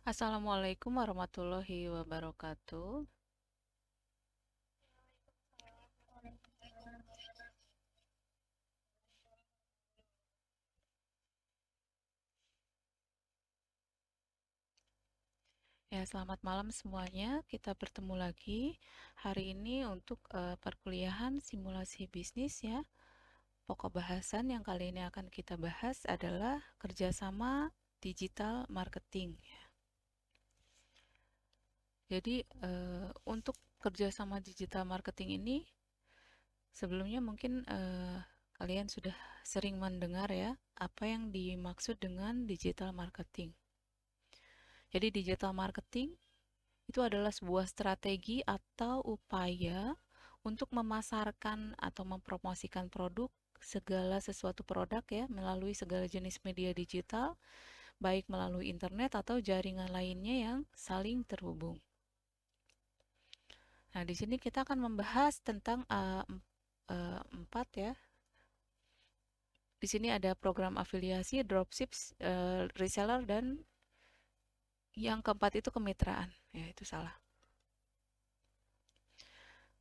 Assalamualaikum warahmatullahi wabarakatuh. Ya, selamat malam semuanya. Kita bertemu lagi hari ini untuk perkuliahan simulasi bisnis ya. Pokok bahasan yang kali ini akan kita bahas adalah kerjasama digital marketing. Jadi untuk kerjasama digital marketing ini sebelumnya mungkin kalian sudah sering mendengar ya apa yang dimaksud dengan digital marketing. Jadi digital marketing itu adalah sebuah strategi atau upaya untuk memasarkan atau mempromosikan produk segala sesuatu produk ya melalui segala jenis media digital, baik melalui internet atau jaringan lainnya yang saling terhubung. Nah, di sini kita akan membahas tentang empat ya. Di sini ada program afiliasi, dropship, reseller, dan yang keempat itu kemitraan. Ya, itu salah.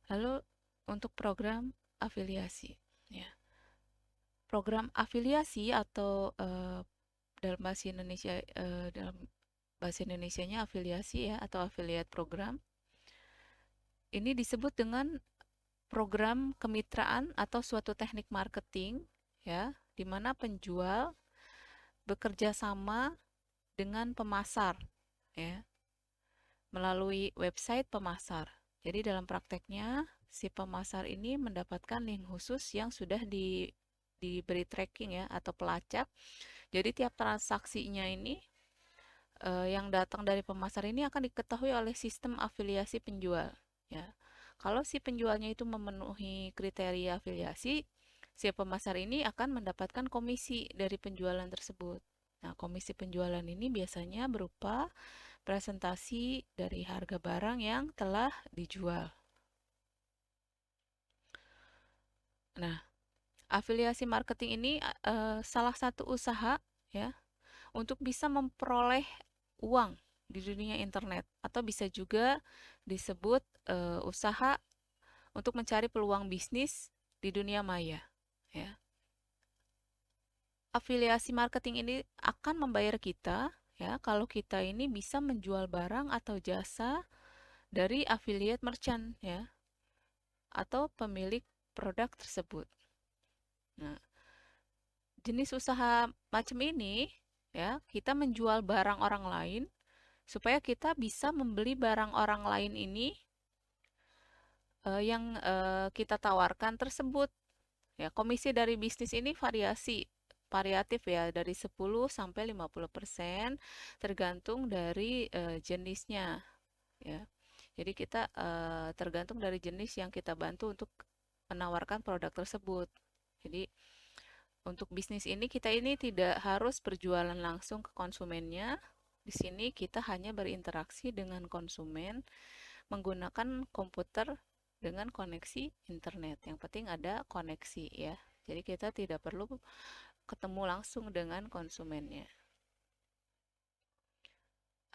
Lalu untuk program afiliasi, ya. Program afiliasi atau dalam bahasa Indonesia dalam bahasa Indonesianya afiliasi ya atau affiliate program. Ini disebut dengan program kemitraan atau suatu teknik marketing ya, di mana penjual bekerja sama dengan pemasar ya, melalui website pemasar. Jadi dalam prakteknya si pemasar ini mendapatkan link khusus yang sudah diberi tracking ya atau pelacak. Jadi tiap transaksinya ini yang datang dari pemasar ini akan diketahui oleh sistem afiliasi penjual ya. Kalau si penjualnya itu memenuhi kriteria afiliasi, si pemasar ini akan mendapatkan komisi dari penjualan tersebut. Nah, komisi penjualan ini biasanya berupa presentasi dari harga barang yang telah dijual. Nah, afiliasi marketing ini salah satu usaha ya untuk bisa memperoleh uang di dunia internet atau bisa juga disebut usaha untuk mencari peluang bisnis di dunia maya ya. Afiliasi marketing ini akan membayar kita ya kalau kita ini bisa menjual barang atau jasa dari affiliate merchant ya atau pemilik produk tersebut. Nah, jenis usaha macam ini ya, kita menjual barang orang lain supaya kita bisa membeli barang orang lain ini yang kita tawarkan tersebut. Ya, komisi dari bisnis ini variatif ya dari 10 sampai 50% tergantung dari jenisnya ya. Jadi kita tergantung dari jenis yang kita bantu untuk menawarkan produk tersebut. Jadi untuk bisnis ini kita ini tidak harus berjualan langsung ke konsumennya. Di sini kita hanya berinteraksi dengan konsumen menggunakan komputer dengan koneksi internet. Yang penting ada koneksi ya. Jadi kita tidak perlu ketemu langsung dengan konsumennya.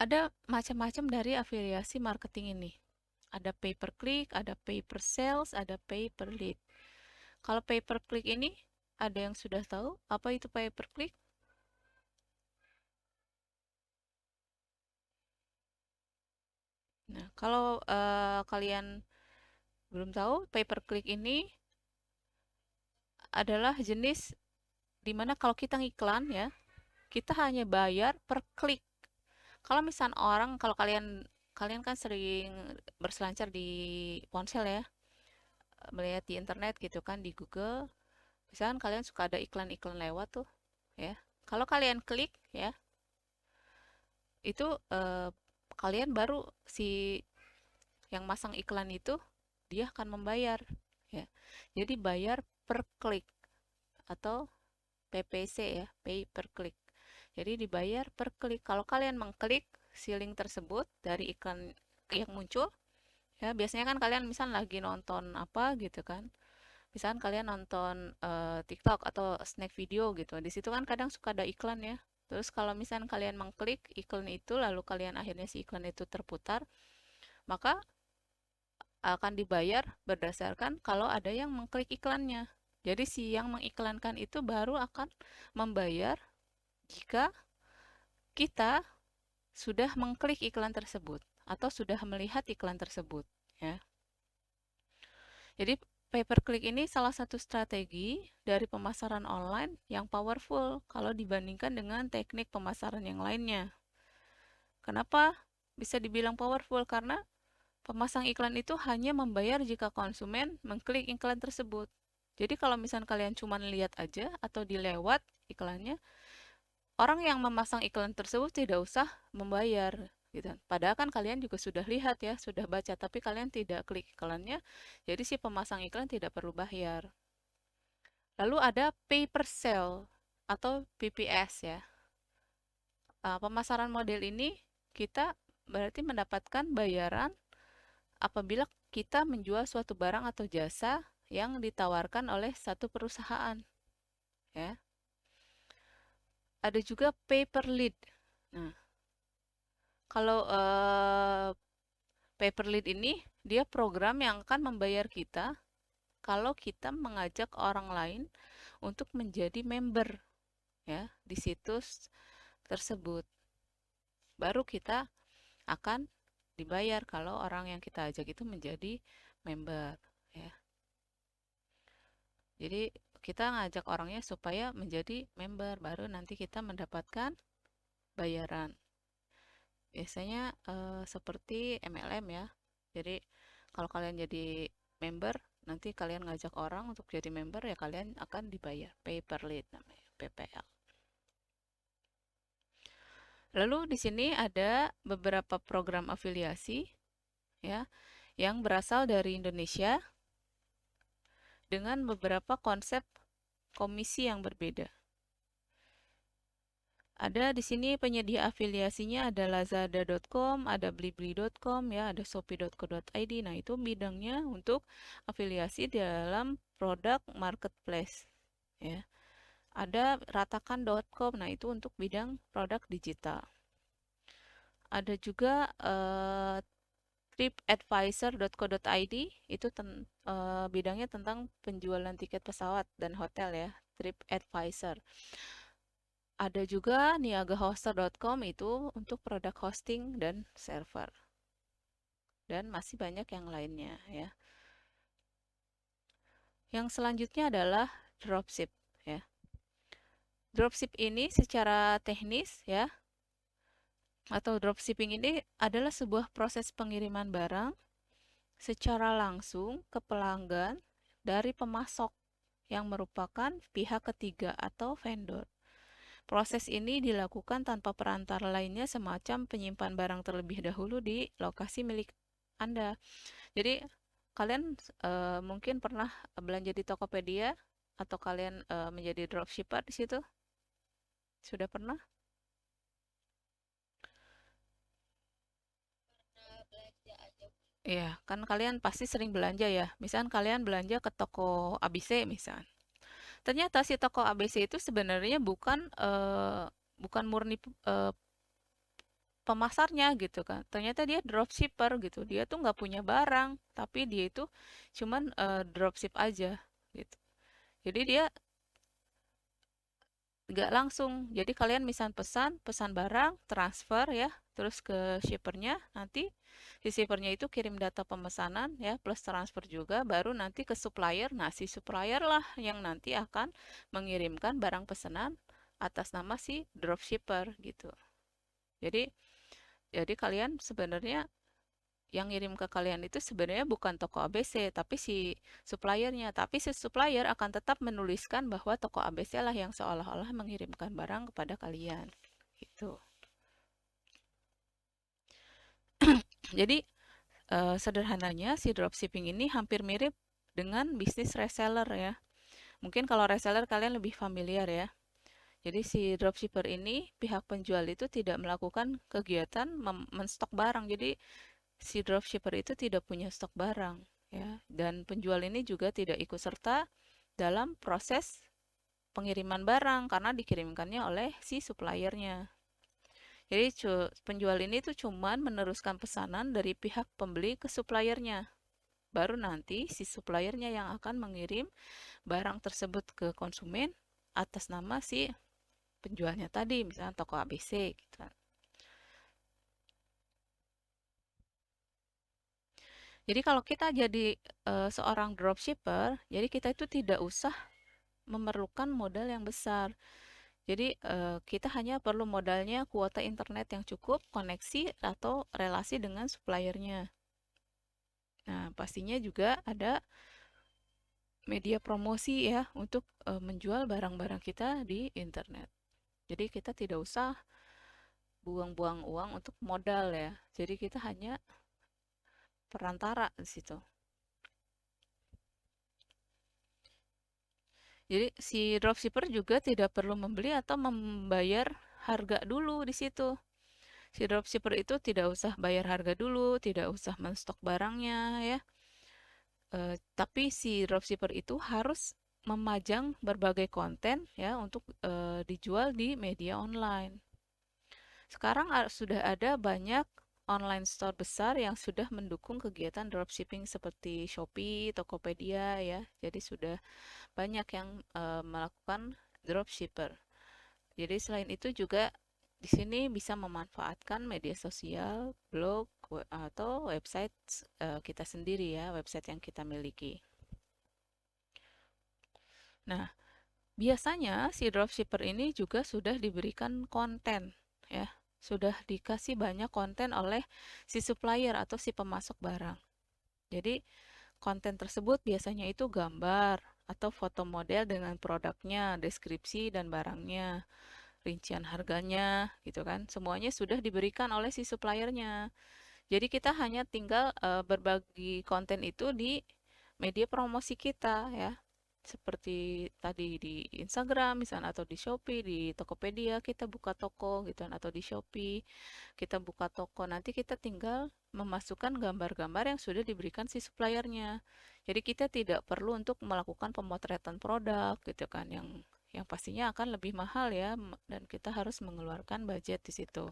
Ada macam-macam dari afiliasi marketing ini. Ada pay per click, ada pay per sales, ada pay per lead. Kalau pay per click ini ada yang sudah tahu apa itu pay per click? Nah, kalau kalian belum tahu, pay per click ini adalah jenis di mana kalau kita ngiklan ya, kita hanya bayar per klik. Kalau misalnya orang, kalau kalian kalian kan sering berselancar di ponsel ya, melihat di internet gitu kan di Google. Misalkan kalian suka ada iklan-iklan lewat tuh ya. Kalau kalian klik ya, itu kalian baru si yang masang iklan itu dia akan membayar ya. Jadi bayar per klik atau PPC ya, pay per click. Jadi dibayar per klik. Kalau kalian mengklik si link tersebut dari iklan yang muncul, ya biasanya kan kalian misal lagi nonton apa gitu kan. Misalkan kalian nonton TikTok atau snack video gitu. Di situ kan kadang suka ada iklan ya. Terus kalau misalnya kalian mengklik iklan itu, lalu kalian akhirnya si iklan itu terputar, maka akan dibayar berdasarkan kalau ada yang mengklik iklannya. Jadi si yang mengiklankan itu baru akan membayar jika kita sudah mengklik iklan tersebut atau sudah melihat iklan tersebut, ya. Jadi pay per click ini salah satu strategi dari pemasaran online yang powerful kalau dibandingkan dengan teknik pemasaran yang lainnya. Kenapa bisa dibilang powerful? Karena pemasang iklan itu hanya membayar jika konsumen mengklik iklan tersebut. Jadi kalau misalnya kalian cuma lihat aja atau dilewat iklannya, orang yang memasang iklan tersebut tidak usah membayar gitu. Padahal kan kalian juga sudah lihat ya, sudah baca, tapi kalian tidak klik iklannya, jadi si pemasang iklan tidak perlu bayar. Lalu ada pay per sale atau PPS ya. Pemasaran model ini kita berarti mendapatkan bayaran apabila kita menjual suatu barang atau jasa yang ditawarkan oleh satu perusahaan, ya. Ada juga pay per lead. Nah, kalau pay per lead ini dia program yang akan membayar kita kalau kita mengajak orang lain untuk menjadi member, ya, di situs tersebut. Baru kita akan dibayar kalau orang yang kita ajak itu menjadi member, ya. Jadi kita ngajak orangnya supaya menjadi member, baru nanti kita mendapatkan bayaran. Biasanya seperti MLM ya. Jadi kalau kalian jadi member, nanti kalian ngajak orang untuk jadi member, ya kalian akan dibayar pay per lead namanya, PPL. Lalu di sini ada beberapa program afiliasi ya yang berasal dari Indonesia dengan beberapa konsep komisi yang berbeda. Ada di sini penyedia afiliasinya, ada lazada.com, ada blibli.com, ya, ada shopee.co.id. Nah, itu bidangnya untuk afiliasi dalam produk marketplace, ya. Ada ratakan.com, nah itu untuk bidang produk digital. Ada juga tripadvisor.co.id, itu bidangnya tentang penjualan tiket pesawat dan hotel ya, TripAdvisor. Ada juga niagahoster.com, itu untuk produk hosting dan server. Dan masih banyak yang lainnya ya. Yang selanjutnya adalah dropship ya. Dropship ini secara teknis ya, atau dropshipping ini adalah sebuah proses pengiriman barang secara langsung ke pelanggan dari pemasok yang merupakan pihak ketiga atau vendor. Proses ini dilakukan tanpa perantara lainnya, semacam penyimpan barang terlebih dahulu di lokasi milik Anda. Jadi kalian mungkin pernah belanja di Tokopedia atau kalian menjadi dropshipper di situ? Sudah pernah? Iya, kan kalian pasti sering belanja ya. Misal kalian belanja ke toko ABC misal. Ternyata si toko ABC itu sebenarnya bukan murni pemasarnya gitu kan. Ternyata dia dropshipper gitu. Dia tuh nggak punya barang, tapi dia itu cuman dropship aja gitu. Jadi dia nggak langsung. Jadi kalian misal pesan barang, transfer ya, terus ke shippernya, nanti si shippernya itu kirim data pemesanan ya, plus transfer juga, baru nanti ke supplier. Nah, si supplier lah yang nanti akan mengirimkan barang pesanan atas nama si dropshipper gitu. Jadi kalian sebenarnya yang ngirim ke kalian itu sebenarnya bukan toko ABC, tapi si suppliernya. Tapi si supplier akan tetap menuliskan bahwa toko ABC lah yang seolah-olah mengirimkan barang kepada kalian. Gitu. Jadi sederhananya si dropshipping ini hampir mirip dengan bisnis reseller ya. Mungkin kalau reseller kalian lebih familiar ya. Jadi si dropshipper ini, pihak penjual itu tidak melakukan kegiatan menstok barang. Jadi si dropshipper itu tidak punya stok barang ya, dan penjual ini juga tidak ikut serta dalam proses pengiriman barang karena dikirimkannya oleh si suppliernya. Jadi penjual ini tuh cuman meneruskan pesanan dari pihak pembeli ke suppliernya. Baru nanti si suppliernya yang akan mengirim barang tersebut ke konsumen atas nama si penjualnya tadi, misalnya toko ABC gitu kan. Jadi kalau kita jadi seorang dropshipper, jadi kita itu tidak usah memerlukan modal yang besar. Jadi kita hanya perlu modalnya kuota internet yang cukup, koneksi atau relasi dengan suppliernya. Nah, pastinya juga ada media promosi ya untuk menjual barang-barang kita di internet. Jadi kita tidak usah buang-buang uang untuk modal ya. Jadi kita hanya perantara di situ. Jadi si dropshipper juga tidak perlu membeli atau membayar harga dulu di situ. Si dropshipper itu tidak usah bayar harga dulu, tidak usah menstok barangnya ya. Tapi si dropshipper itu harus memajang berbagai konten ya untuk dijual di media online. Sekarang sudah ada banyak online store besar yang sudah mendukung kegiatan dropshipping seperti Shopee, Tokopedia ya. Jadi sudah banyak yang melakukan dropshipper. Jadi selain itu juga di sini bisa memanfaatkan media sosial, blog, atau website kita sendiri ya, website yang kita miliki. Nah, biasanya si dropshipper ini juga sudah diberikan konten ya, sudah dikasih banyak konten oleh si supplier atau si pemasok barang. Jadi konten tersebut biasanya itu gambar atau foto model dengan produknya, deskripsi dan barangnya, rincian harganya gitu kan. Semuanya sudah diberikan oleh si suppliernya. Jadi kita hanya tinggal berbagi konten itu di media promosi kita ya. Seperti tadi di Instagram misalnya atau di Shopee, di Tokopedia kita buka toko gitu kan atau di Shopee kita buka toko. Nanti kita tinggal memasukkan gambar-gambar yang sudah diberikan si suppliernya. Jadi kita tidak perlu untuk melakukan pemotretan produk gitu kan yang pastinya akan lebih mahal ya dan kita harus mengeluarkan budget di situ.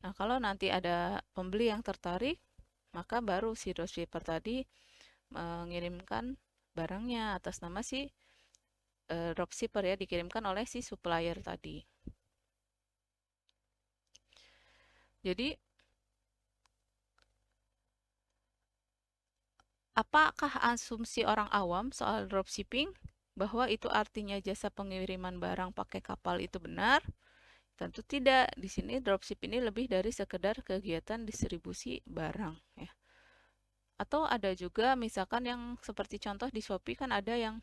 Nah, kalau nanti ada pembeli yang tertarik, maka baru si dropshipper tadi mengirimkan barangnya atas nama si dropshipper ya, dikirimkan oleh si supplier tadi. Jadi, apakah asumsi orang awam soal dropshipping bahwa itu artinya jasa pengiriman barang pakai kapal itu benar? Tentu tidak. Di sini dropship ini lebih dari sekedar kegiatan distribusi barang ya. Atau ada juga misalkan yang seperti contoh di Shopee kan ada yang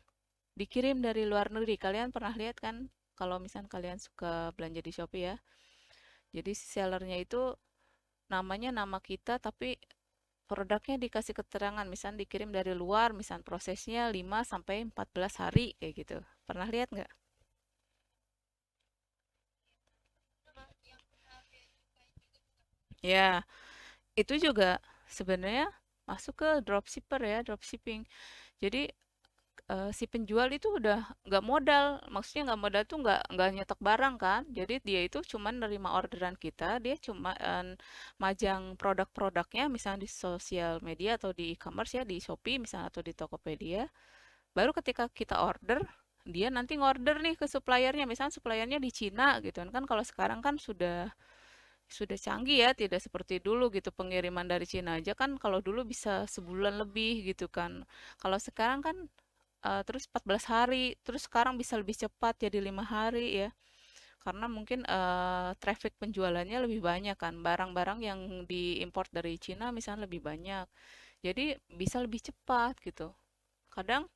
dikirim dari luar negeri. Kalian pernah lihat kan kalau misalnya kalian suka belanja di Shopee ya. Jadi sellernya itu namanya nama kita tapi produknya dikasih keterangan misalnya dikirim dari luar, misalnya prosesnya 5 sampai 14 hari kayak gitu. Pernah lihat nggak? Ya, itu juga sebenarnya masuk ke dropshipper ya, dropshipping. Jadi si penjual itu udah nggak modal, maksudnya nggak modal tuh nggak nyetok barang kan, jadi dia itu cuman nerima orderan kita, dia cuma majang produk-produknya misalnya di sosial media atau di e-commerce ya, di Shopee misalnya atau di Tokopedia, baru ketika kita order, dia nanti ngorder nih ke suppliernya, misalnya suppliernya di Cina gitu kan, kalau sekarang kan sudah canggih ya, tidak seperti dulu gitu pengiriman dari Cina aja kan kalau dulu bisa sebulan lebih gitu kan. Kalau sekarang kan terus 14 hari, terus sekarang bisa lebih cepat jadi 5 hari ya. Karena mungkin traffic penjualannya lebih banyak kan. Barang-barang yang diimpor dari Cina misalnya lebih banyak. Jadi bisa lebih cepat gitu. Kadang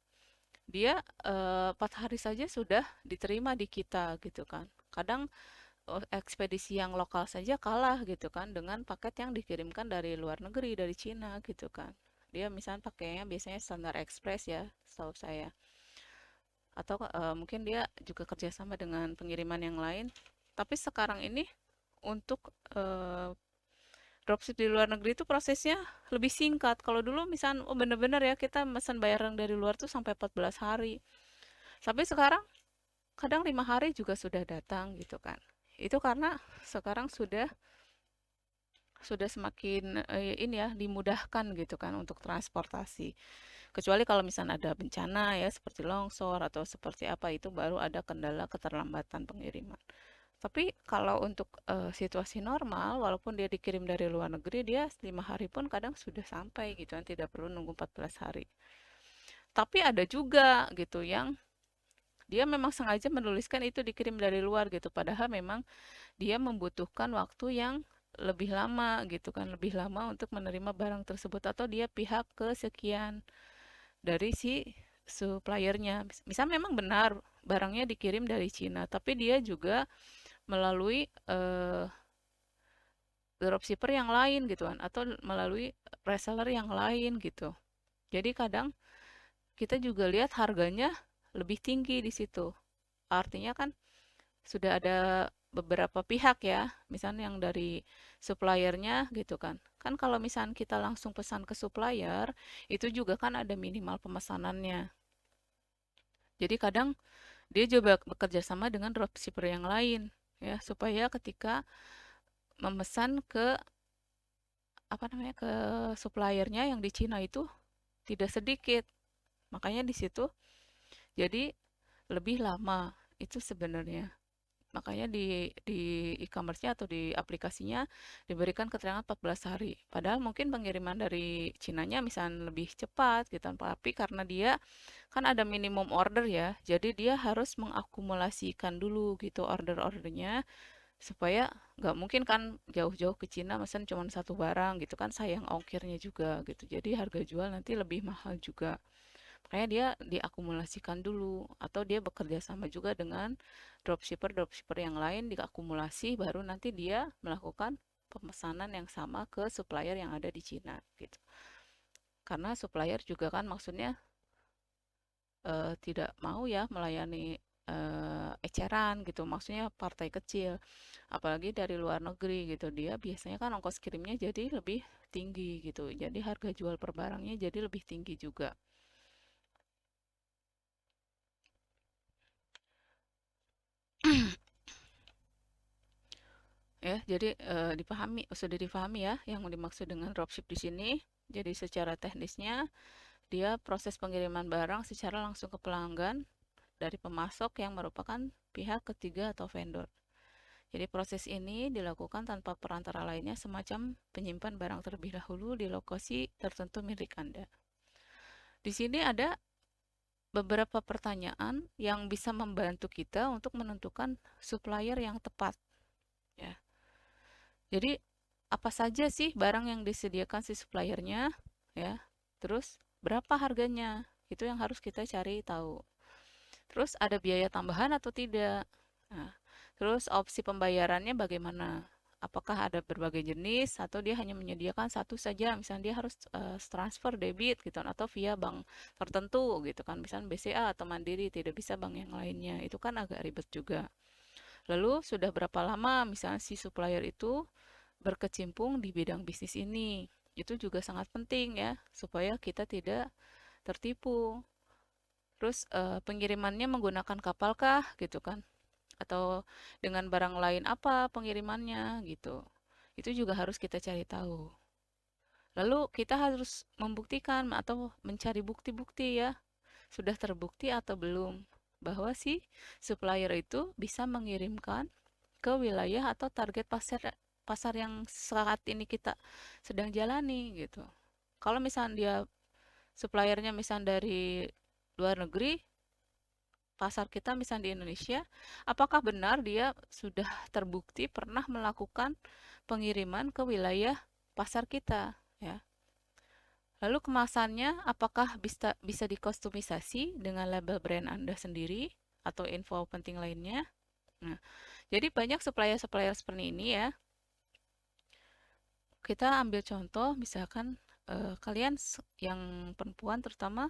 dia 4 hari saja sudah diterima di kita gitu kan. Kadang ekspedisi yang lokal saja kalah gitu kan dengan paket yang dikirimkan dari luar negeri, dari Cina gitu kan. Dia misalnya pakainya biasanya standar express ya, setahu saya. Atau mungkin dia juga kerjasama dengan pengiriman yang lain. Tapi sekarang ini untuk dropship di luar negeri itu prosesnya lebih singkat. Kalau dulu misalnya oh bener-bener ya kita pesan barang dari luar tuh sampai 14 hari. Tapi sekarang kadang 5 hari juga sudah datang gitu kan. Itu karena sekarang sudah semakin ini ya dimudahkan gitu kan untuk transportasi. Kecuali kalau misalnya ada bencana ya seperti longsor atau seperti apa itu baru ada kendala keterlambatan pengiriman. Tapi kalau untuk situasi normal, walaupun dia dikirim dari luar negeri, dia 5 hari pun kadang sudah sampai gitu kan, tidak perlu nunggu 14 hari. Tapi ada juga gitu yang dia memang sengaja menuliskan itu dikirim dari luar gitu, padahal memang dia membutuhkan waktu yang lebih lama gitu kan, lebih lama untuk menerima barang tersebut atau dia pihak kesekian dari si suppliernya. Misal memang benar barangnya dikirim dari Cina, tapi dia juga melalui dropshipper yang lain gitu kan atau melalui reseller yang lain gitu. Jadi kadang kita juga lihat harganya lebih tinggi di situ. Artinya kan sudah ada beberapa pihak ya, misalnya yang dari suppliernya gitu kan. Kan kalau misalnya kita langsung pesan ke supplier, itu juga kan ada minimal pemesanannya. Jadi kadang dia juga bekerja sama dengan dropshipper yang lain ya, supaya ketika memesan ke apa namanya ke suppliernya yang di Cina itu tidak sedikit. Makanya di situ jadi lebih lama itu sebenarnya. Makanya di e-commerce-nya atau di aplikasinya diberikan keterangan 14 hari. Padahal mungkin pengiriman dari Cinanya misalnya lebih cepat gitu, tapi karena dia kan ada minimum order ya, jadi dia harus mengakumulasikan dulu gitu order-ordernya supaya nggak mungkin kan jauh-jauh ke Cina mesen cuma satu barang gitu kan sayang ongkirnya juga gitu. Jadi harga jual nanti lebih mahal juga. Makanya dia diakumulasikan dulu atau dia bekerja sama juga dengan dropshipper yang lain diakumulasi baru nanti dia melakukan pemesanan yang sama ke supplier yang ada di Cina gitu. Karena supplier juga kan maksudnya tidak mau ya melayani eceran gitu. Maksudnya partai kecil, apalagi dari luar negeri gitu. Dia biasanya kan ongkos kirimnya jadi lebih tinggi gitu. Jadi harga jual per barangnya jadi lebih tinggi juga. Ya, jadi sudah dipahami ya yang dimaksud dengan dropship di sini. Jadi secara teknisnya dia proses pengiriman barang secara langsung ke pelanggan dari pemasok yang merupakan pihak ketiga atau vendor. Jadi proses ini dilakukan tanpa perantara lainnya semacam penyimpan barang terlebih dahulu di lokasi tertentu milik Anda. Di sini ada beberapa pertanyaan yang bisa membantu kita untuk menentukan supplier yang tepat ya. Jadi apa saja sih barang yang disediakan si suppliernya ya. Terus berapa harganya? Itu yang harus kita cari tahu. Terus ada biaya tambahan atau tidak? Nah, terus opsi pembayarannya bagaimana? Apakah ada berbagai jenis atau dia hanya menyediakan satu saja? Misalnya dia harus transfer debit gitu atau via bank tertentu gitu kan. Misalnya BCA atau Mandiri, tidak bisa bank yang lainnya. Itu kan agak ribet juga. Lalu sudah berapa lama misalnya si supplier itu berkecimpung di bidang bisnis ini. Itu juga sangat penting ya, supaya kita tidak tertipu. Terus pengirimannya menggunakan kapal kah gitu kan? Atau dengan barang lain apa pengirimannya gitu. Itu juga harus kita cari tahu. Lalu kita harus membuktikan atau mencari bukti-bukti ya, sudah terbukti atau belum bahwa si supplier itu bisa mengirimkan ke wilayah atau target pasar pasar yang saat ini kita sedang jalani gitu. Kalau misalnya dia suppliernya misalnya dari luar negeri, pasar kita misalnya di Indonesia, apakah benar dia sudah terbukti pernah melakukan pengiriman ke wilayah pasar kita ya. Lalu kemasannya apakah bisa bisa dikostumisasi dengan label brand Anda sendiri atau info penting lainnya? Nah, jadi banyak supplier-supplier seperti ini ya. Kita ambil contoh misalkan kalian yang perempuan terutama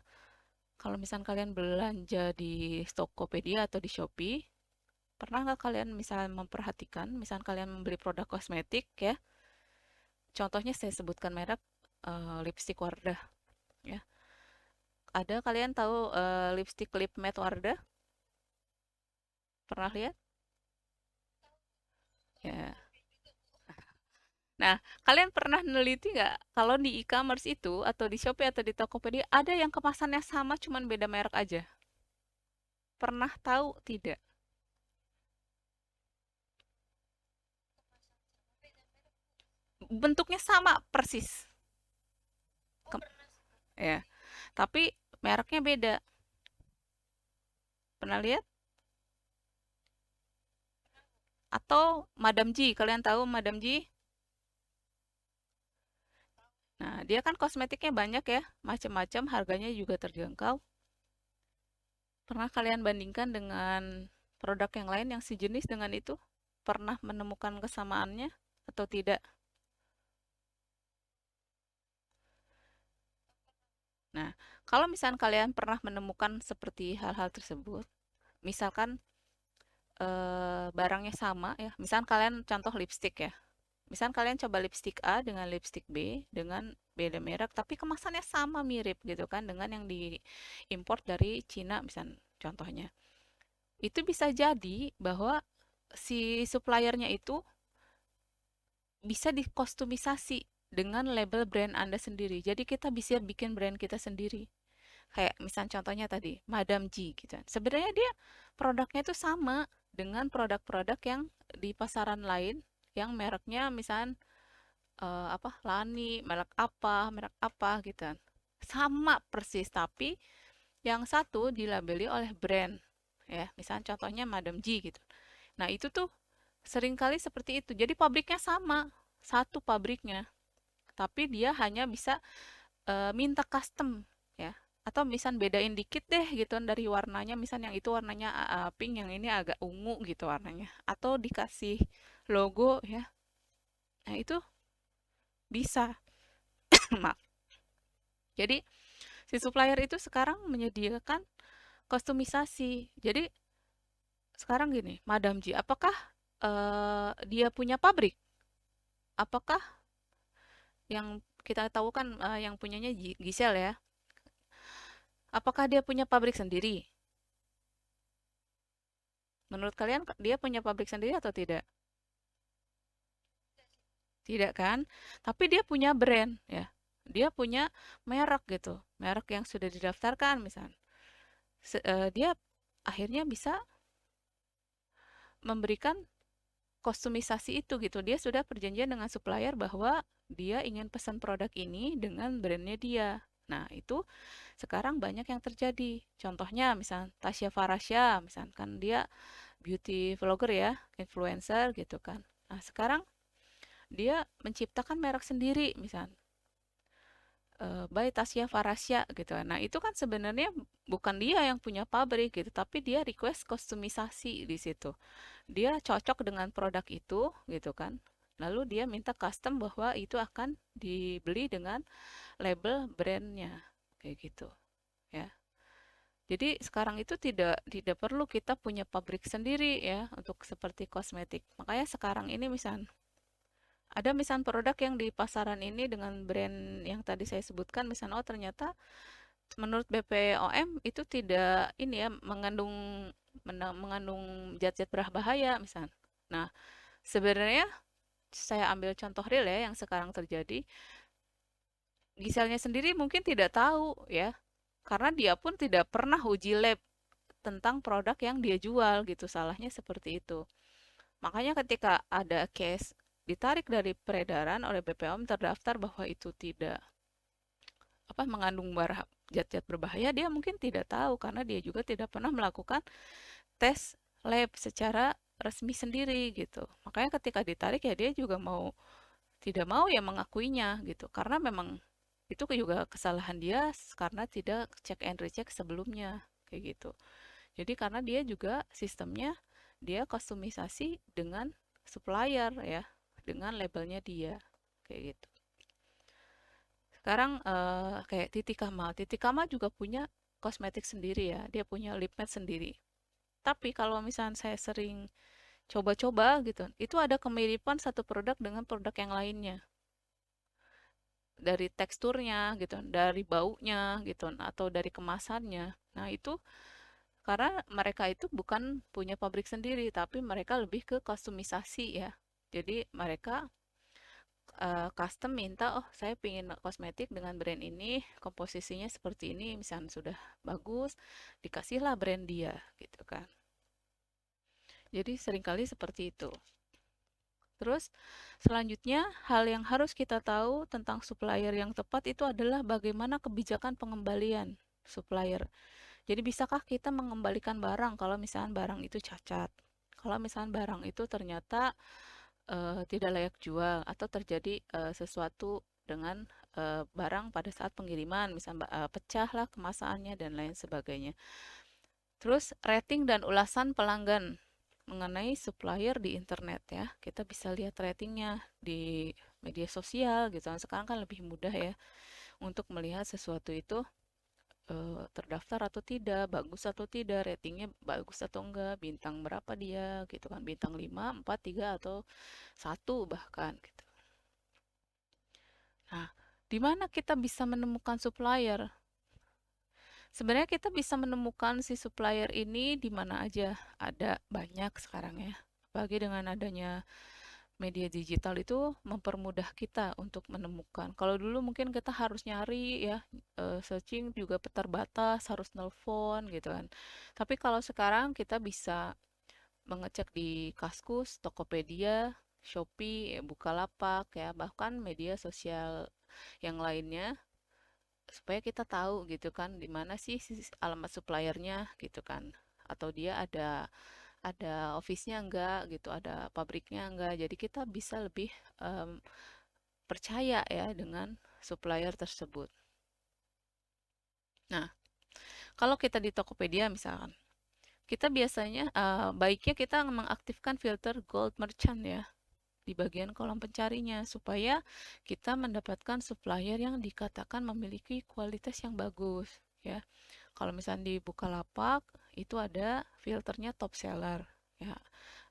kalau misalkan kalian belanja di Tokopedia atau di Shopee, pernah nggak kalian misalnya memperhatikan, misalkan kalian membeli produk kosmetik ya, contohnya saya sebutkan merek lipstick Wardah ya. Ada kalian tahu lipstick lip matte Wardah? Pernah lihat? Ya. Nah, kalian pernah neliti nggak kalau di e-commerce itu atau di Shopee atau di Tokopedia ada yang kemasannya sama cuman beda merek aja? Pernah tahu tidak? Bentuknya sama persis. Kem- ya, tapi mereknya beda. Pernah lihat? Atau Madam G, kalian tahu Madam G? Nah, dia kan kosmetiknya banyak ya, macam-macam, harganya juga terjangkau. Pernah kalian bandingkan dengan produk yang lain yang sejenis dengan itu? Pernah menemukan kesamaannya atau tidak? Nah, kalau misalnya kalian pernah menemukan seperti hal-hal tersebut, misalkan barangnya sama ya, misalkan kalian contoh lipstick ya, misalkan kalian coba lipstick A dengan lipstick B dengan beda merek, tapi kemasannya sama mirip gitu kan dengan yang diimpor dari Cina misalnya contohnya. Itu bisa jadi bahwa si suppliernya itu bisa dikostumisasi dengan label brand Anda sendiri. Jadi kita bisa bikin brand kita sendiri. Kayak misal contohnya tadi, Madam G gitu. Sebenarnya dia produknya itu sama dengan produk-produk yang di pasaran lain yang mereknya misal apa Lani, merek apa gitu. Sama persis, tapi yang satu dilabeli oleh brand. Ya, misal contohnya Madam G gitu. Nah, itu tuh seringkali seperti itu. Jadi pabriknya sama, satu pabriknya, tapi dia hanya bisa minta custom ya. Atau misal bedain dikit deh gitu dari warnanya, misal yang itu warnanya pink, yang ini agak ungu gitu warnanya. Atau dikasih logo ya. Nah, itu bisa. Maaf. Jadi si supplier itu sekarang menyediakan kostumisasi. Jadi sekarang gini, Madam G, apakah dia punya pabrik? Apakah yang kita tahu kan yang punyanya Gisel ya? Apakah dia punya pabrik sendiri? Menurut kalian dia punya pabrik sendiri atau tidak? Tidak kan? Tapi dia punya brand ya. Dia punya merek gitu. Merek yang sudah didaftarkan misalnya. Dia akhirnya bisa memberikan kostumisasi itu gitu. Dia sudah perjanjian dengan supplier bahwa dia ingin pesan produk ini dengan brandnya dia. Nah, itu sekarang banyak yang terjadi. Contohnya misal Tasya Farasya, misalkan dia beauty vlogger ya, influencer gitu kan. Nah, sekarang dia menciptakan merek sendiri, misal by Tasya Farasya gitu. Nah, itu kan sebenarnya bukan dia yang punya pabrik gitu, tapi dia request kostumisasi di situ. Dia cocok dengan produk itu gitu kan. Lalu dia minta custom bahwa itu akan dibeli dengan label brandnya kayak gitu ya. Jadi sekarang itu tidak tidak perlu kita punya pabrik sendiri ya untuk seperti kosmetik. Makanya sekarang ini misal ada misal produk yang di pasaran ini dengan brand yang tadi saya sebutkan misalnya oh ternyata menurut BPOM itu tidak ini ya mengandung zat-zat berbahaya misal. Nah, sebenarnya saya ambil contoh real ya yang sekarang terjadi. Giselnya sendiri mungkin tidak tahu ya, karena dia pun tidak pernah uji lab tentang produk yang dia jual gitu. Salahnya seperti itu. Makanya ketika ada case ditarik dari peredaran oleh BPOM terdaftar bahwa itu tidak apa mengandung zat-zat berbahaya, dia mungkin tidak tahu karena dia juga tidak pernah melakukan tes lab secara resmi sendiri gitu. Makanya ketika ditarik ya dia juga mau tidak mau ya mengakuinya gitu. Karena memang itu juga kesalahan dia karena tidak check and recheck sebelumnya kayak gitu. Jadi karena dia juga sistemnya dia kostumisasi dengan supplier ya, dengan labelnya dia kayak gitu. Sekarang kayak Titi Kamal. Titi Kamal juga punya kosmetik sendiri ya, dia punya lip matte sendiri. Tapi kalau misalnya saya sering coba-coba gitu, itu ada kemiripan satu produk dengan produk yang lainnya. Dari teksturnya gitu, dari baunya gitu, atau dari kemasannya. Nah, itu Karena mereka itu bukan punya pabrik sendiri, tapi mereka lebih ke kustomisasi ya. Jadi mereka custom minta, oh saya ingin kosmetik dengan brand ini, komposisinya seperti ini, misalnya sudah bagus, dikasihlah brand dia gitu kan. Jadi seringkali seperti itu. Terus selanjutnya hal yang harus kita tahu tentang supplier yang tepat itu adalah bagaimana kebijakan pengembalian supplier. Jadi bisakah kita mengembalikan barang kalau misalnya barang itu cacat? Kalau misalnya barang itu ternyata tidak layak jual atau terjadi sesuatu dengan barang pada saat pengiriman, misalnya pecah lah kemasannya dan lain sebagainya. Terus rating dan ulasan pelanggan mengenai supplier di internet ya. Kita bisa lihat ratingnya di media sosial gitu. Sekarang kan lebih mudah ya untuk melihat sesuatu itu terdaftar atau tidak, bagus atau tidak, ratingnya bagus atau enggak, bintang berapa dia gitu kan. Bintang 5, 4, 3 atau 1 bahkan gitu. Nah, di mana kita bisa menemukan supplier? Sebenarnya kita bisa menemukan si supplier ini di mana aja. Ada banyak sekarang ya. Apalagi dengan adanya media digital itu mempermudah kita untuk menemukan. Kalau dulu mungkin kita harus nyari ya, searching juga terbatas, harus nelpon gitu kan. Tapi kalau sekarang kita bisa mengecek di Kaskus, Tokopedia, Shopee, Bukalapak ya, bahkan media sosial yang lainnya supaya kita tahu gitu kan di mana sih alamat suppliernya gitu kan, atau dia ada office-nya enggak gitu, ada pabriknya enggak. Jadi kita bisa lebih em, percaya ya dengan supplier tersebut. Nah, kalau kita di Tokopedia misalkan, kita biasanya baiknya kita mengaktifkan filter gold merchant ya di bagian kolom pencarinya supaya kita mendapatkan supplier yang dikatakan memiliki kualitas yang bagus ya. Kalau misalnya di Bukalapak itu ada filternya top seller ya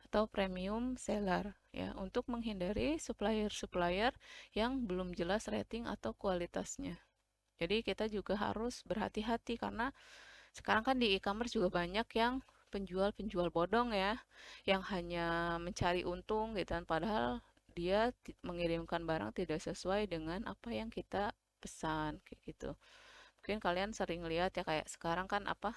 atau premium seller ya untuk menghindari supplier-supplier yang belum jelas rating atau kualitasnya. Jadi kita juga harus berhati-hati karena sekarang kan di e-commerce juga banyak yang penjual-penjual bodong ya, yang hanya mencari untung gitu kan, padahal dia mengirimkan barang tidak sesuai dengan apa yang kita pesan kayak gitu. Mungkin kalian sering lihat ya kayak sekarang kan apa?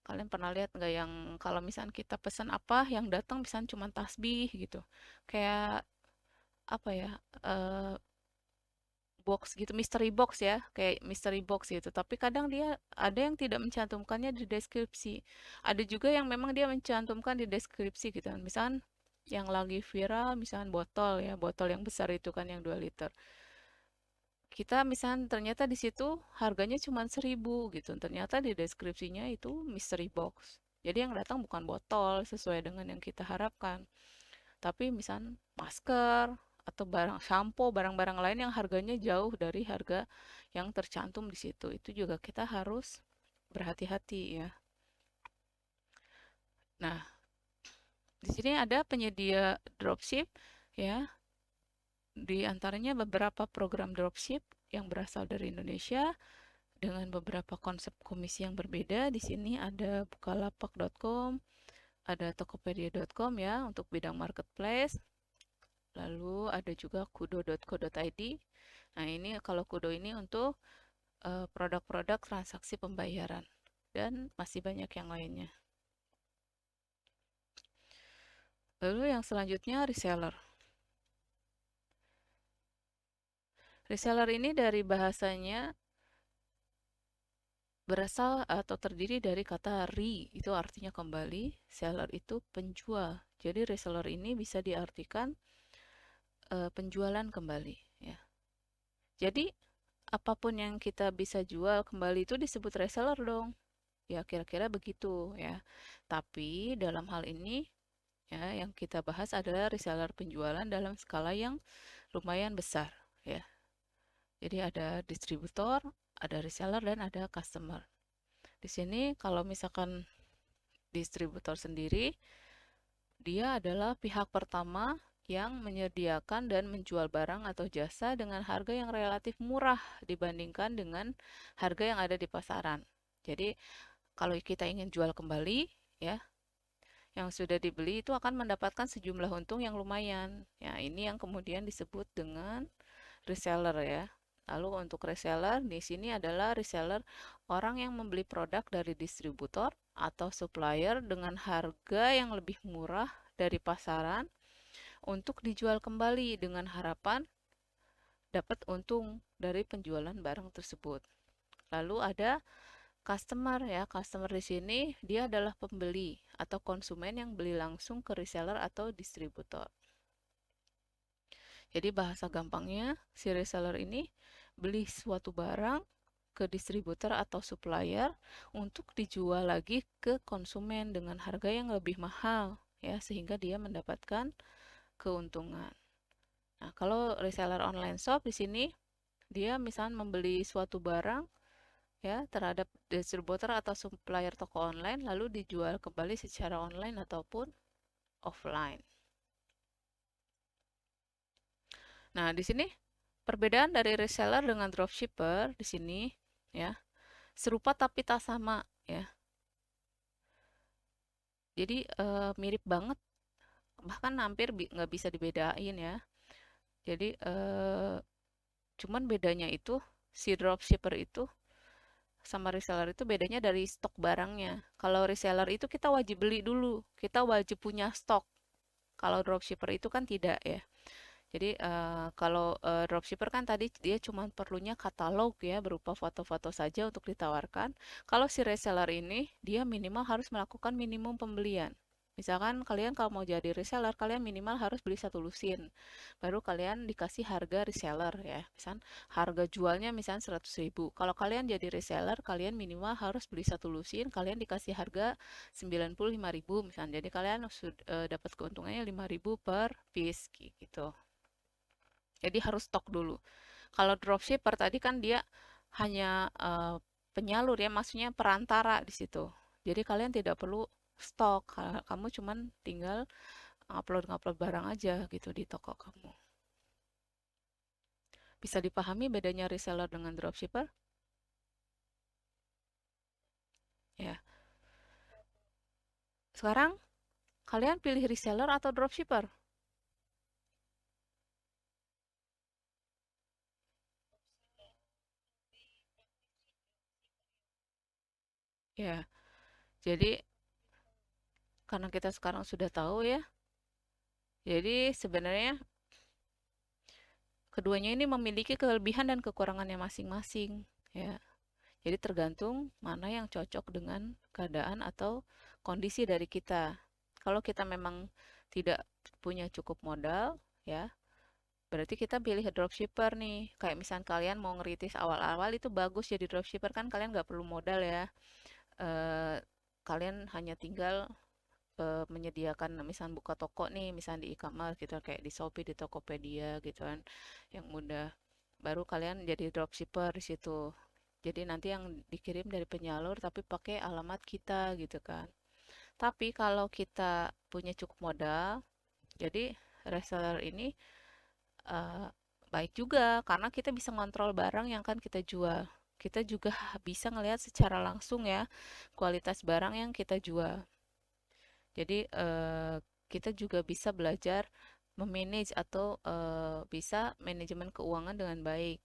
Kalian pernah lihat nggak yang kalau misalnya kita pesan apa yang datang misalnya cuma tasbih gitu. Kayak apa ya? eh, Box gitu, mystery box ya, kayak mystery box gitu. Tapi kadang dia ada yang tidak mencantumkannya di deskripsi. Ada juga yang memang dia mencantumkan di deskripsi gitu kan. Misalkan yang lagi viral, misalkan botol ya, botol yang besar itu kan yang 2 liter. Kita misalkan ternyata di situ harganya cuma 1.000 gitu. Ternyata di deskripsinya itu mystery box. Jadi yang datang bukan botol sesuai dengan yang kita harapkan. Tapi misal masker atau barang sampo, barang-barang lain yang harganya jauh dari harga yang tercantum di situ. Itu juga kita harus berhati-hati ya. Nah, di sini ada penyedia dropship ya. Di antaranya beberapa program dropship yang berasal dari Indonesia dengan beberapa konsep komisi yang berbeda. Di sini ada bukalapak.com, ada tokopedia.com ya untuk bidang marketplace. Lalu ada juga kudo.co.id. Nah, ini kalau Kudo ini untuk produk-produk transaksi pembayaran dan masih banyak yang lainnya. Lalu yang selanjutnya reseller. Reseller ini dari bahasanya berasal atau terdiri dari kata re, itu artinya kembali, seller itu penjual. Jadi reseller ini bisa diartikan penjualan kembali ya. Jadi apapun yang kita bisa jual kembali itu disebut reseller dong. Ya, kira-kira begitu ya. Tapi dalam hal ini ya yang kita bahas adalah reseller penjualan dalam skala yang lumayan besar ya. Jadi ada distributor, ada reseller dan ada customer. Di sini kalau misalkan distributor sendiri, dia adalah pihak pertama yang menyediakan dan menjual barang atau jasa dengan harga yang relatif murah dibandingkan dengan harga yang ada di pasaran. Jadi Kalau kita ingin jual kembali, ya, yang sudah dibeli itu akan mendapatkan sejumlah untung yang lumayan. Ya, ini yang kemudian disebut dengan reseller ya. Lalu untuk reseller di sini adalah reseller orang yang membeli produk dari distributor atau supplier dengan harga yang lebih murah dari pasaran untuk dijual kembali dengan harapan dapat untung dari penjualan barang tersebut. Lalu ada customer ya. Customer di sini dia adalah pembeli atau konsumen yang beli langsung ke reseller atau distributor. Jadi bahasa gampangnya, si reseller ini beli suatu barang ke distributor atau supplier untuk dijual lagi ke konsumen dengan harga yang lebih mahal ya, sehingga dia mendapatkan keuntungan. Nah, kalau reseller online shop di sini dia misalnya membeli suatu barang ya terhadap distributor atau supplier toko online lalu dijual kembali secara online ataupun offline. Nah, di sini perbedaan dari reseller dengan dropshipper di sini ya serupa tapi tak sama ya. Jadi mirip banget, bahkan hampir nggak bisa dibedain ya. Jadi cuman bedanya itu si dropshipper itu sama reseller itu bedanya dari stok barangnya. Kalau reseller itu kita wajib beli dulu, kita wajib punya stok. Kalau dropshipper itu kan tidak ya. Jadi kalau dropshipper kan tadi dia cuma perlunya katalog ya berupa foto-foto saja untuk ditawarkan. Kalau si reseller ini dia minimal harus melakukan minimum pembelian. Misalkan kalian kalau mau jadi reseller, kalian minimal harus beli satu lusin. Baru kalian dikasih harga reseller ya. Misal harga jualnya misalnya 100.000. Kalau kalian jadi reseller, kalian minimal harus beli satu lusin, kalian dikasih harga 95.000 misalnya. Jadi kalian dapat keuntungannya 5.000 per piece gitu. Jadi harus stok dulu. Kalau dropshipper tadi kan dia hanya penyalur ya, maksudnya perantara di situ. Jadi kalian tidak perlu stok, kamu cuman tinggal upload-upload barang aja gitu di toko kamu. Bisa dipahami bedanya reseller dengan dropshipper? Ya. Sekarang kalian pilih reseller atau dropshipper? Ya. Jadi karena kita sekarang sudah tahu ya. Jadi sebenarnya keduanya ini memiliki kelebihan dan kekurangannya masing-masing ya. Jadi tergantung mana yang cocok dengan keadaan atau kondisi dari kita. Kalau kita memang tidak punya cukup modal, ya, berarti kita pilih dropshipper nih. Kayak misalnya kalian mau ngeritis awal-awal itu bagus jadi dropshipper kan kalian nggak perlu modal ya. Eh, Kalian hanya tinggal menyediakan misalnya buka toko nih, misalnya di e-commerce gitu kayak di Shopee, di Tokopedia gitu kan, yang mudah. Baru kalian jadi dropshipper di situ. Jadi nanti yang dikirim dari penyalur tapi pakai alamat kita gitu kan. Tapi kalau kita punya cukup modal, jadi reseller ini eh, baik juga karena kita bisa ngontrol barang yang kan kita jual. Kita juga bisa ngelihat secara langsung ya kualitas barang yang kita jual. Jadi kita juga bisa belajar memanage atau bisa manajemen keuangan dengan baik.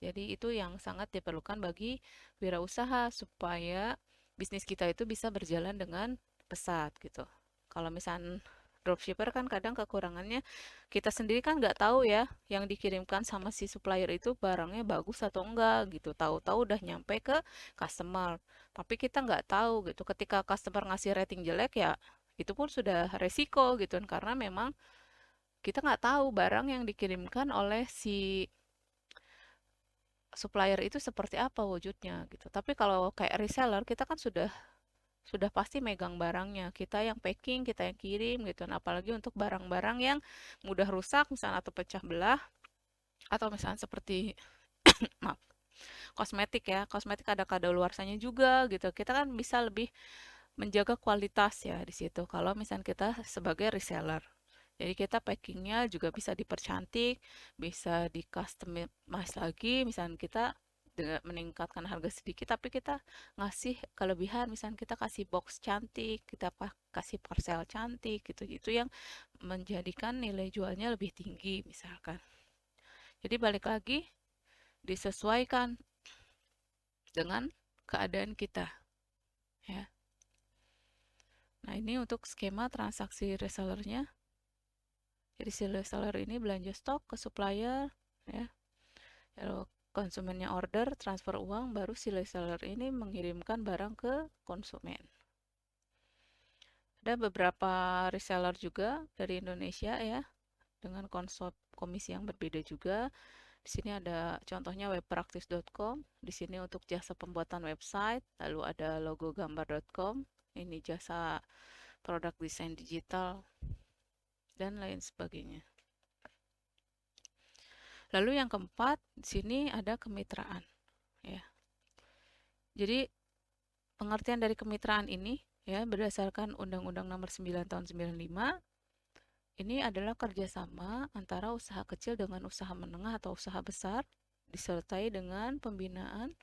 Jadi itu yang sangat diperlukan bagi wirausaha supaya bisnis kita itu bisa berjalan dengan pesat gitu. Kalau misalnya dropshipper kan kadang kekurangannya kita sendiri kan nggak tahu ya yang dikirimkan sama si supplier itu barangnya bagus atau enggak gitu. Tahu-tahu udah nyampe ke customer. Tapi kita nggak tahu gitu. Ketika customer ngasih rating jelek ya itu pun sudah resiko gitu kan karena memang kita nggak tahu barang yang dikirimkan oleh si supplier itu seperti apa wujudnya gitu. Tapi kalau kayak reseller kita kan sudah pasti megang barangnya. Kita yang packing, kita yang kirim gitu. Nah, apalagi untuk barang-barang yang mudah rusak misalnya atau pecah belah atau misalnya seperti maaf, kosmetik ya. Kosmetik ada kadaluarsanya juga gitu. Kita kan bisa lebih menjaga kualitas ya di situ kalau misalnya kita sebagai reseller. Jadi kita packingnya juga bisa dipercantik, bisa di customize lagi. Misalnya kita dengan meningkatkan harga sedikit, tapi kita ngasih kelebihan, misalnya kita kasih box cantik, kita kasih parcel cantik gitu-gitu yang menjadikan nilai jualnya lebih tinggi misalkan. Jadi balik lagi disesuaikan dengan keadaan kita ya. Nah, ini untuk skema transaksi resellernya. Jadi si reseller ini belanja stok ke supplier ya. Lalu konsumennya order, transfer uang, baru si reseller ini mengirimkan barang ke konsumen. Ada beberapa reseller juga dari Indonesia ya, dengan konsep komisi yang berbeda juga. Di sini ada contohnya webpractice.com. Di sini untuk jasa pembuatan website, lalu ada logogambar.com. Ini jasa produk desain digital dan lain sebagainya. Lalu yang keempat, di sini ada kemitraan ya. Jadi pengertian dari kemitraan ini ya berdasarkan Undang-Undang Nomor 9 Tahun 95 ini adalah kerjasama antara usaha kecil dengan usaha menengah atau usaha besar disertai dengan pembinaan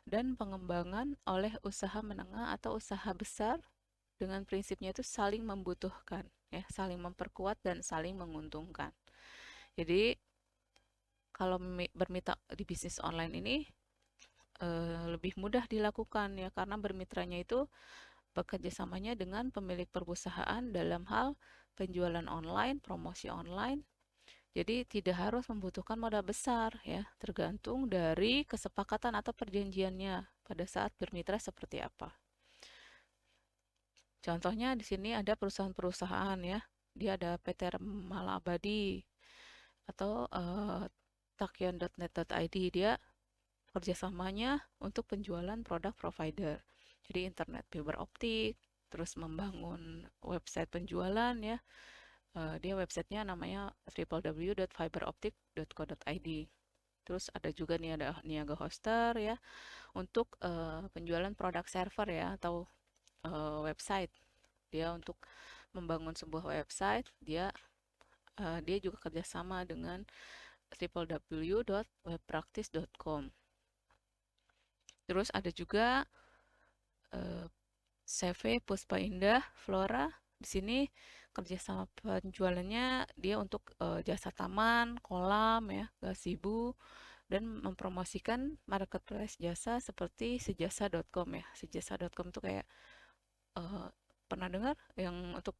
dan pengembangan oleh usaha menengah atau usaha besar dengan prinsipnya itu saling membutuhkan ya, saling memperkuat dan saling menguntungkan. Jadi kalau bermitra di bisnis online ini lebih mudah dilakukan ya karena bermitranya itu bekerja samanya dengan pemilik perusahaan dalam hal penjualan online, promosi online. Jadi tidak harus membutuhkan modal besar ya, tergantung dari kesepakatan atau perjanjiannya pada saat bermitra seperti apa. Contohnya di sini ada perusahaan-perusahaan ya, dia ada PT Remala Abadi atau takyon.net.id, dia kerjasamanya untuk penjualan produk provider. Jadi internet fiber optik, terus membangun website penjualan ya. Dia websitenya namanya www.fiberoptic.co.id. Terus ada juga nih ada Niaga Hoster ya untuk penjualan produk server ya atau website. Dia untuk membangun sebuah website, dia juga kerjasama dengan www.webpractice.com. Terus ada juga CV Puspa Indah Flora. Di sini kerjasama penjualannya dia untuk jasa taman, kolam ya, gazebo dan mempromosikan marketplace jasa seperti sejasa.com ya. Sejasa.com itu kayak pernah dengar yang untuk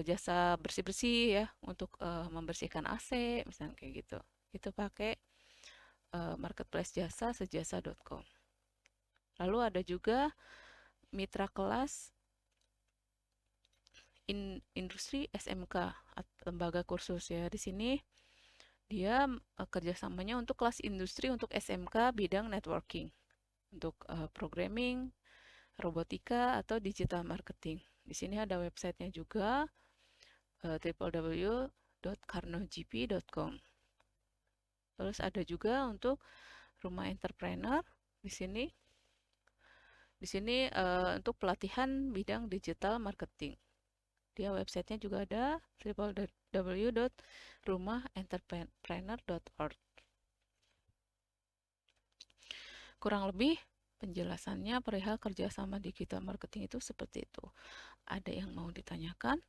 jasa bersih-bersih ya, untuk membersihkan AC misalnya kayak gitu. Itu pakai marketplace jasa sejasa.com. Lalu ada juga mitra kelas industri SMK, lembaga kursus ya. Di sini dia kerjasamanya untuk kelas industri untuk SMK bidang networking, untuk programming, robotika, atau digital marketing. Di sini ada websitenya juga, www.karnogp.com. Terus ada juga untuk rumah entrepreneur di sini. Di sini untuk pelatihan bidang digital marketing. Dia websitenya juga ada www.rumahentrepreneur.org. Kurang lebih penjelasannya perihal kerjasama digital marketing itu seperti itu. Ada yang mau ditanyakan?